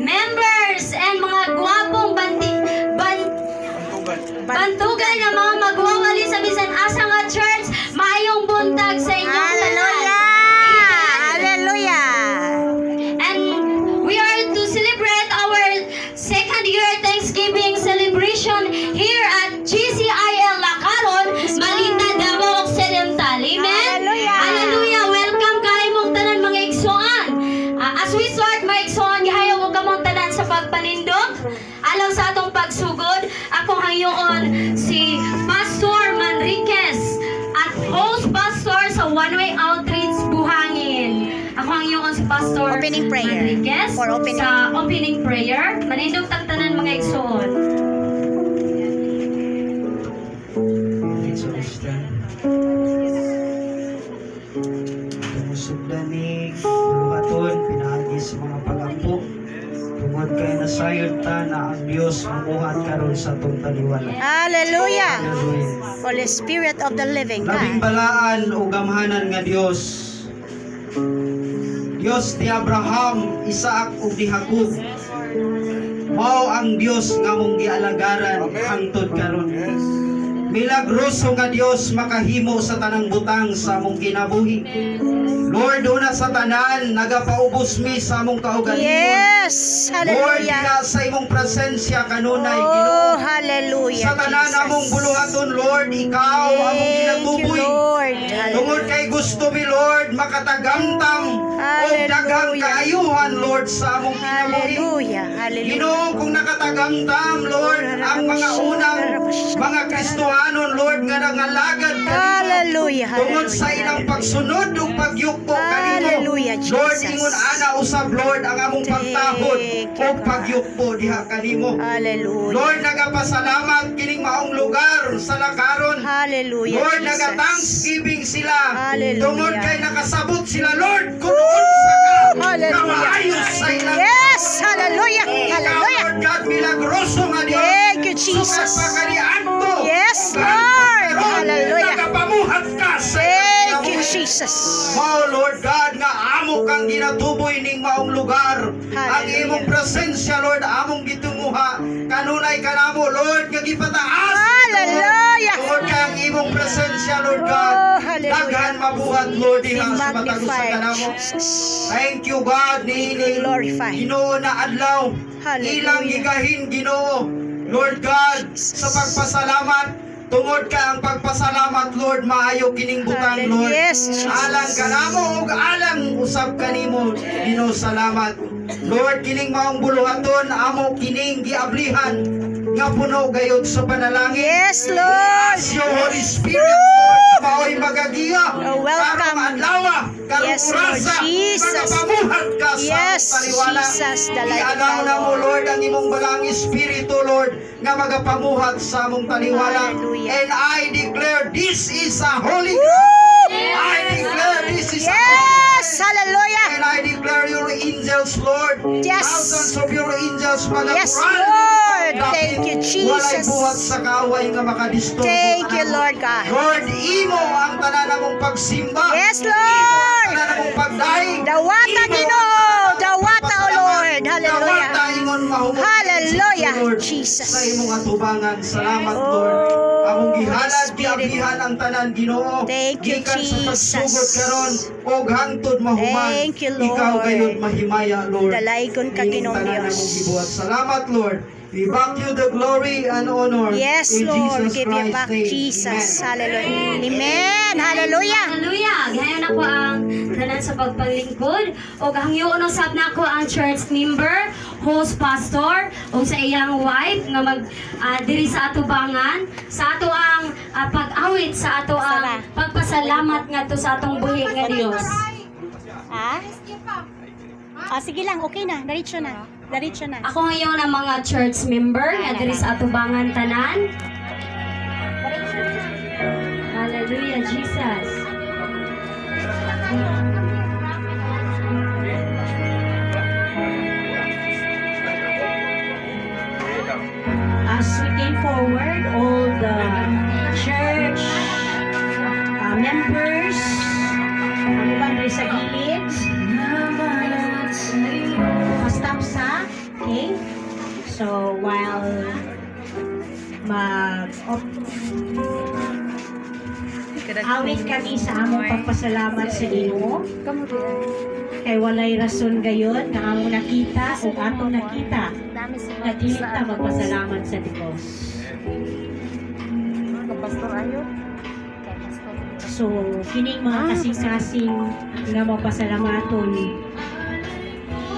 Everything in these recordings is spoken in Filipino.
members and mga gwapong bantugan na mga magwawali sa bisan asa nga church, maayong buntag sa inyong tanan. Hallelujah! And we are to celebrate our second year Thanksgiving celebration here at GCIL Lakaron, Malita, Davao Occidental. Amen? Hallelujah! Welcome kayo mong tanan mga igsoon. As we start mga igsoon, gihayo mo ka mong tanan sa pagpanindog. Alam sa atong pagsugod, akong hayoon si Pastor Manriquez at host pastor sa One Way Outreach Buhangin. Ako ang hayoon si Pastor Opening prayer. Manriquez For opening. sa opening prayer. Manindog tagtanan mga igsoon. Musugdanig, luhaton, pinagi sa mga pagampo. Tungod kay nasayod ta na ang Diyos mamuhat karon sa atong taliwala. Hallelujah! Hallelujah. Holy Spirit of the living Labing God. balaan o gamhanan nga Diyos. Diyos ni Abraham, Isaac ug ni Jacob. Mao ang Diyos nga mong gialagaran hangtod karon. Milagroso nga Diyos makahimo sa tanang butang sa among kinabuhi. Lord, una sa tanan, nagapaubos mi sa among kaugalingon. Yes! Lord, Hallelujah! dila sa imong presensya kanunay, Oh, Ginoo. hallelujah, Sa tanan among Jesus. buluhaton, Lord, ikaw among Thank you, ginatuboy. Lord. Tungod kay gusto mi, Lord, makatagamtam o Hallelujah. daghang kaayuhan, Lord, sa among kinabuhi. Hallelujah, hallelujah. Ginoo, kung nakatagamtam, Lord, ang mga unang mga Kristohanon, Lord, nga nangalagad kanimo. Hallelujah, Tungod sa hallelujah. ilang pagsunod ug pagyukpo kanimo. Hallelujah, Jesus. Lord, ingon ana usab, Lord, ang among pagtahod Thank o you, pagyukpo diha kanimo. Hallelujah. Lord, nagapasalamat kining maong lugar sa Lakaron. Hallelujah, Lord, Jesus. naga-thanksgiving sila. Hallelujah. Tungod kay nakasabot sila, Lord, kung unsa ka Hallelujah. kaayos sa ilang. Yes, hallelujah, Ikaw, hallelujah. Lord God, milagroso nga Diyos. Thank you, Jesus. Sukat pagkalianto. Yes, Lord. Hallelujah. Nagapamuhat ka sa Thank you, kinabuhi. Jesus. Mao, Lord God, nga amo kang ginatuboy ning maong lugar. Ang Hallelujah. imong presensya, Lord, among gitunguha. Kanunay ka namo, Lord, nga gipataas. Hallelujah. Lord, kay ang imong presensya, Lord God. Oh, hallelujah. Daghan mabuhat, Lord, Be diha sa matagos sa magnified, kanamo. Jesus. Thank you, God, Be niining glorified. Ginoo na adlaw. Hallelujah. Ilang gigahin, Ginoo. Lord God, sa pagpasalamat, tungod ka ang pagpasalamat, Lord, maayo kining butang, Lord. Yes, Jesus. Alang ka namo ug alang usab kanimo, Ginoo, salamat. Lord, kining maong buluhaton, amo kining giablihan nga puno gayud sa panalangin. Yes, Lord. As your Holy Spirit, Lord, mao'y magagiya. You're welcome. Karong adlawa, karong Yes, Lord orasa, Jesus. magapamuhat ka sa Yes, taliwala. Jesus, the light of Ialaw the na mo, Lord. Lord, ang imong balang Espiritu, Lord, nga magapamuhat sa among taliwala. Hallelujah. And I declare this is a holy Woo! I declare this is a Yes, hallelujah. and I declare your angels, Lord. Yes. Thousands of your angels Yes, magapuran. Lord. Thank you, Walay buhat Jesus. sa kaaway nga makadisturbo. Thank you, kanamo. Lord God. Lord, imo ang tanan namong pagsimba. Yes, Imo Lord. ang tanan namong pagdaig. Dawata, Imo Ginoo. ang Dawata, O Lord. Hallelujah. Dawata, ingon mahumot. Hallelujah, Lord, Jesus. Sa imong atubangan. Salamat, Oh, Lord. Among Holy gihalad, Spirit. giablihan ang tanan, Ginoo. Thank you, Gikan sa pagsugod Jesus. karon og hangtod mahuman. Thank you, Lord. Ikaw gayud mahimaya, Lord. Dalaygon ka, Ining Ginoong tanan Diyos. namong gibuhat. Salamat, Lord. We back you the glory and honor. Yes, in Lord. Jesus Give you Christ's back, name. Jesus. Amen. Hallelujah. Amen. Hallelujah. Hallelujah. Gayon ako ang tanan sa pagpaglingkod o hangyoon usab nako ang church member, host pastor o sa iyang wife nga mag diri sa atubangan sa ato ang pag-awit sa ato ang pagpasalamat ngadto sa atong buhi nga Dios. Ah? Sige lang. Okay na. Diretso na. Diretso na. Ako ngayon ang mga church member nga diri sa atubangan tanan. Hallelujah, Jesus. As we came forward, all the church members, ang iban rin sa gilid, stop sa So, while awit kami sa among pagpasalamat sa Ginoo, kay walay rason gayon nga among nakita o atong nakita na dili ta magpasalamat sa Dios. So, kining mga kasing-kasing nga magpasalamaton,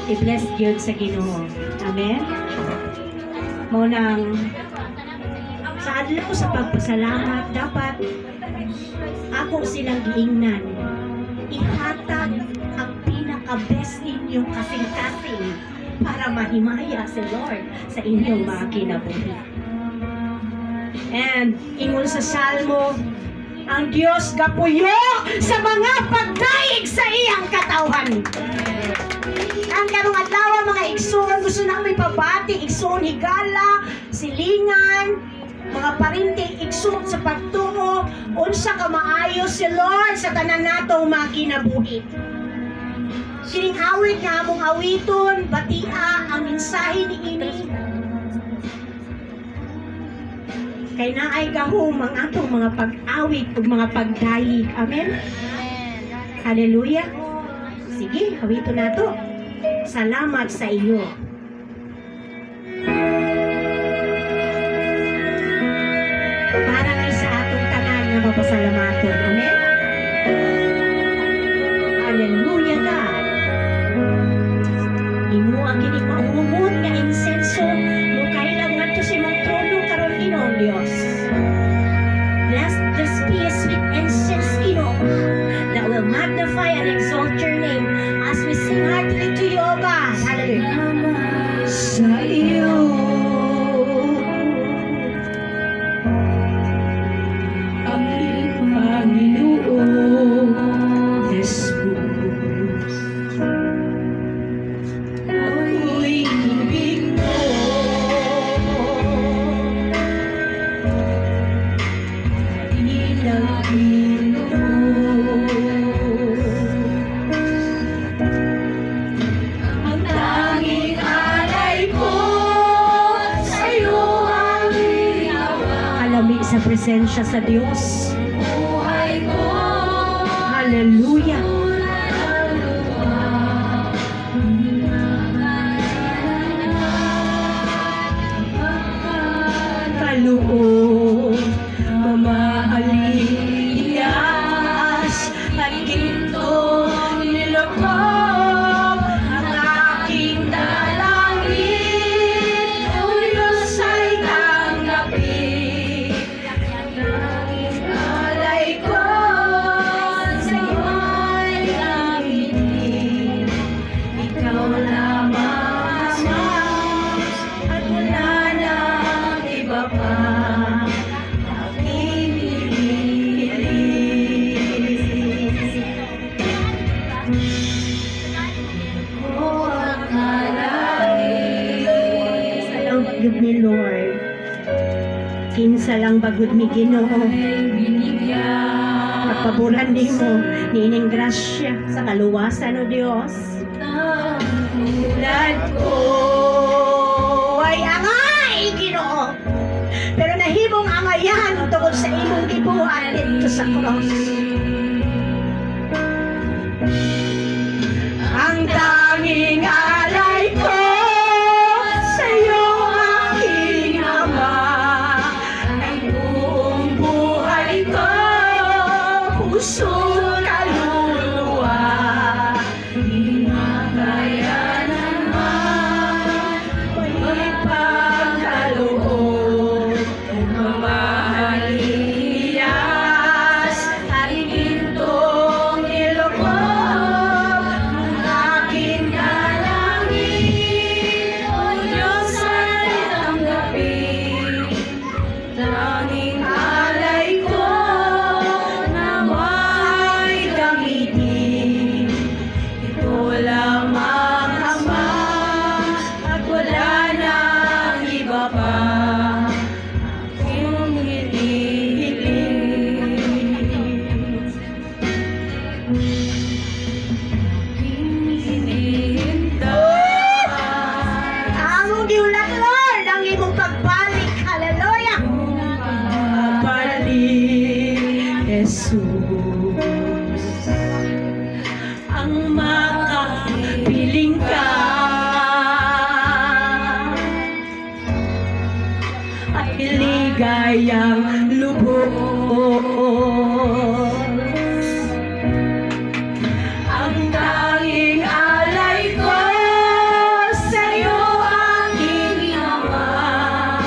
i-bless gyud sa Ginoo. Amen? Munang sa adlaw sa pagpasalamat, dapat ako silang giingnan. Ihatag ang pinaka-best ninyong kasing-kasing para mahimaya si Lord sa inyong mga kinabuhi. And ingon sa Salmo, ang Diyos gapuyo sa mga pagdaig sa iyang katawhan. Ang karong adlaw mga igsoon, gusto na may pabati, igsoon higala, silingan, mga parinting igsoon sa pagtuo, unsa ka maayo si Lord sa tanan natong mga kinabuhi. Kining awit nga among awiton, batia ang mensahe ni ini. Kay naay gahom ang atong mga pag-awit ug mga pagdayig. Amen? Hallelujah. Sige, awiton nato. Salamat sa iyo. Para kay sa atong tanan nga mapasalamaton. Amen? Hallelujah, God. Imo ang kini maumumot nga insenso mo kailang ngadto sa imong trono karon Ginoong Dios. Let this be a sweet incense, Ginoo, that will magnify and exalt your name as we sing heartily to you, O God. Hallelujah. Sa iyo aming Panginoon Jesus, ako'y ibig mo. Ang tanging alay ko sa'yo ang ginawa. Alami sa presensya sa Diyos. Buhay ko. Hallelujah. Kaloob, mamaaliyas, at ginto nilokob ang aking dalangin. O Diyos ay tanggapin ang tanging alay ko sa iyo'y gamitin. Ikaw lamang Ama, at wala nang iba pa. Gud ni Lord, kinsa lang bagud mi Ginoo, nagpabulan nimo niining grasya sa kaluwasan o Dios. Tulad ko ay angay Ginoo, pero nahimong angayan tungod sa imong gibuhat dito sa cross. Ang tanging alay ko sa'yo aking Ama, ang buong buhay ko, puso kaluluwa, di makaya naman may pagkaloob, mamaliyas at iyang lubos. Ang tanging alay ko sa'yo, aking Ama,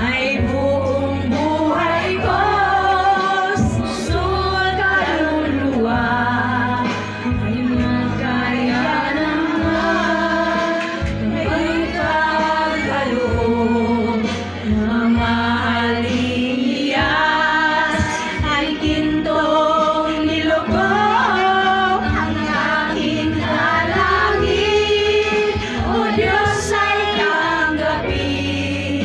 ay buong buhay ko, susunod kaluluwa, ay magkaya naman, may kagaloob na mahalin iyas, ay gintong nilugod ang aking dalangin. O Diyos, ay tanggapin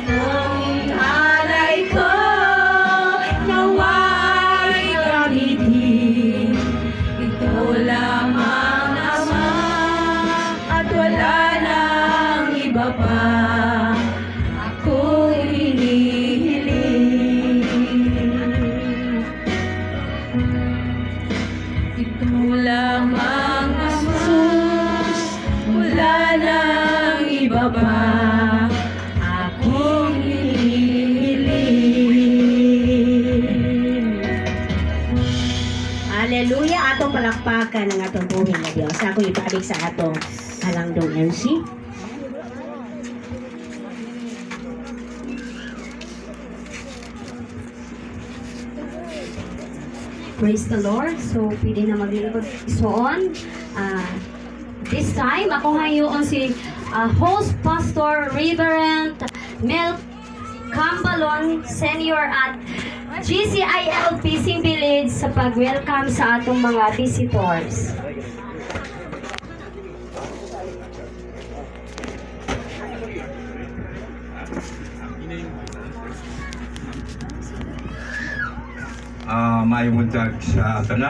ang alay ko, nawa'y gamitin. Ikaw lamang, Ama, at wala nang iba pa ako'y hinihiling. Ikaw lamang, Jesus, wala nang iba pa akong hinihiling. Hallelujah! Atong palakpakan ng atong buhay na Diyos. Ako ibalik sa atong halangdong MC. Praise the Lord. So, pwede na maglingkod soon. This time, ako ngayon si host pastor Reverend Mel Cambalon Senior at GCIL Pising Village sa pag-welcome sa atong mga visitors. May buntag sa tanan.